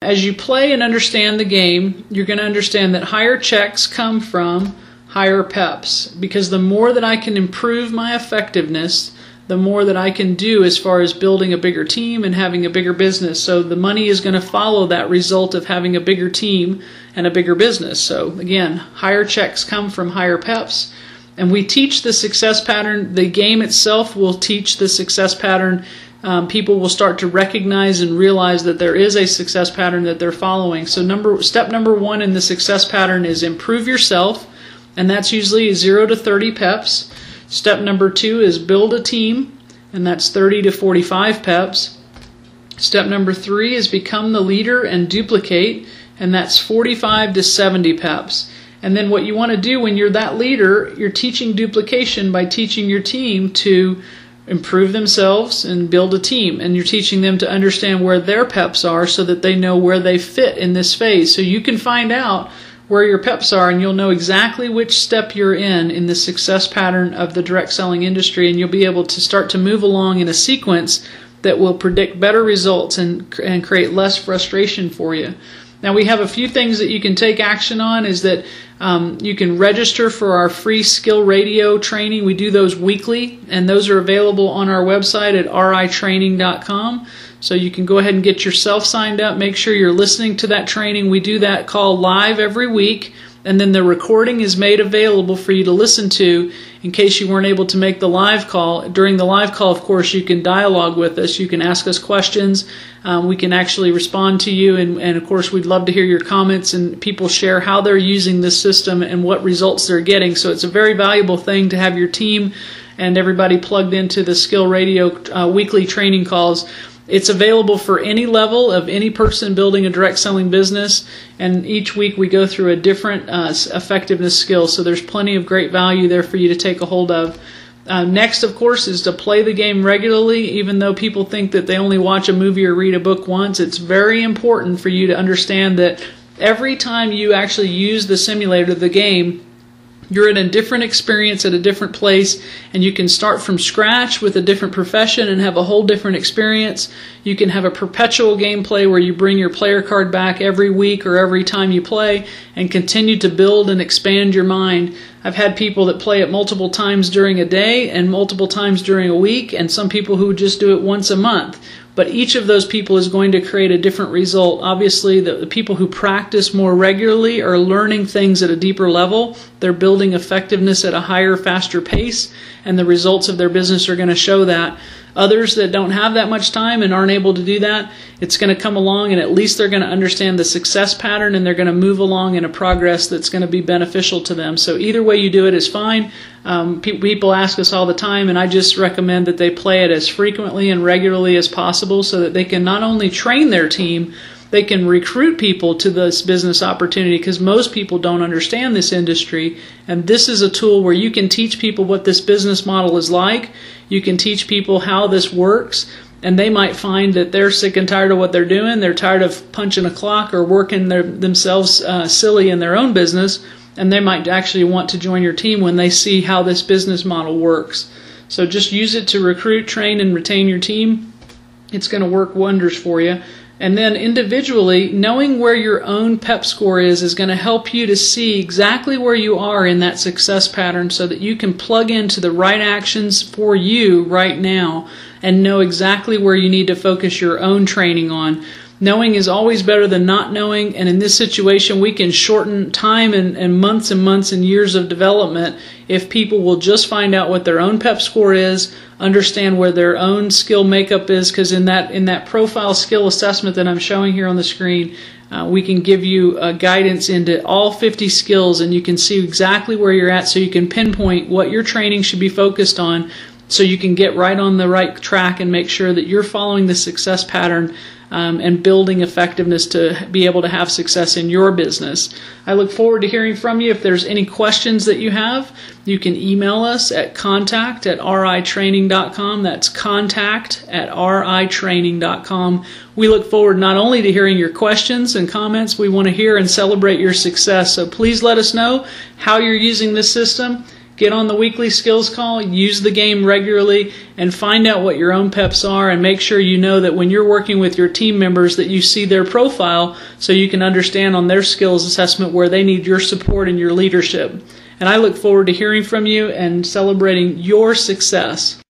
As you play and understand the game, you're going to understand that higher checks come from higher peps, because the more that I can improve my effectiveness, the more that I can do as far as building a bigger team and having a bigger business. So the money is going to follow that result of having a bigger team and a bigger business. So again, higher checks come from higher peps. And we teach the success pattern. The game itself will teach the success pattern. People will start to recognize and realize that there is a success pattern that they're following. So step number 1 in the success pattern is improve yourself, and that's usually 0 to 30 peps. Step number 2 is build a team, and that's 30 to 45 peps. Step number 3 is become the leader and duplicate, and that's 45 to 70 peps. And then what you want to do when you're that leader, you're teaching duplication by teaching your team to improve themselves and build a team. And you're teaching them to understand where their peps are so that they know where they fit in this phase. So you can find out where your peps are, and you'll know exactly which step you're in the success pattern of the direct selling industry, and you'll be able to start to move along in a sequence that will predict better results and create less frustration for you. Now we have a few things that you can take action on. Is that you can register for our free skill radio training. We do those weekly, and those are available on our website at ritraining.com. So you can go ahead and get yourself signed up. Make sure you're listening to that training. We do that call live every week, and then the recording is made available for you to listen to in case you weren't able to make the live call. During the live call, of course, you can dialogue with us. You can ask us questions. We can actually respond to you, and of course, we'd love to hear your comments, and people share how they're using this system and what results they're getting. So it's a very valuable thing to have your team and everybody plugged into the Skill Radio weekly training calls. It's available for any level of any person building a direct selling business, and each week we go through a different effectiveness skill, so there's plenty of great value there for you to take a hold of. Next, of course, is to play the game regularly. Even though people think that they only watch a movie or read a book once, it's very important for you to understand that every time you actually use the simulator, the game, you're in a different experience at a different place, and you can start from scratch with a different profession and have a whole different experience. You can have a perpetual gameplay where you bring your player card back every week or every time you play and continue to build and expand your mind. I've had people that play it multiple times during a day and multiple times during a week, and some people who just do it once a month. But each of those people is going to create a different result. Obviously, the people who practice more regularly are learning things at a deeper level. They're building effectiveness at a higher, faster pace, and the results of their business are going to show that. Others that don't have that much time and aren't able to do that, it's going to come along, and at least they're going to understand the success pattern, and they're going to move along in a progress that's going to be beneficial to them. So either way you do it is fine. People ask us all the time, and I just recommend that they play it as frequently and regularly as possible so that they can not only train their team, they can recruit people to this business opportunity, because most people don't understand this industry, and this is a tool where you can teach people what this business model is like. You can teach people how this works, and they might find that they're sick and tired of what they're doing. They're tired of punching a clock or working themselves silly in their own business, and they might actually want to join your team when they see how this business model works. So just use it to recruit, train, and retain your team. It's going to work wonders for you. And then individually, knowing where your own PEP score is going to help you to see exactly where you are in that success pattern so that you can plug into the right actions for you right now and know exactly where you need to focus your own training on. Knowing is always better than not knowing, and in this situation we can shorten time and months and years of development if people will just find out what their own PEP score is, understand where their own skill makeup is, because in that profile skill assessment that I'm showing here on the screen, we can give you guidance into all 50 skills, and you can see exactly where you're at so you can pinpoint what your training should be focused on so you can get right on the right track and make sure that you're following the success pattern and building effectiveness to be able to have success in your business. I look forward to hearing from you. If there's any questions that you have, you can email us at contact@ritraining.com. That's contact@ritraining.com. We look forward not only to hearing your questions and comments, we want to hear and celebrate your success. So please let us know how you're using this system. Get on the weekly skills call, use the game regularly, and find out what your own PEPs are, and make sure you know that when you're working with your team members that you see their profile so you can understand on their skills assessment where they need your support and your leadership. And I look forward to hearing from you and celebrating your success.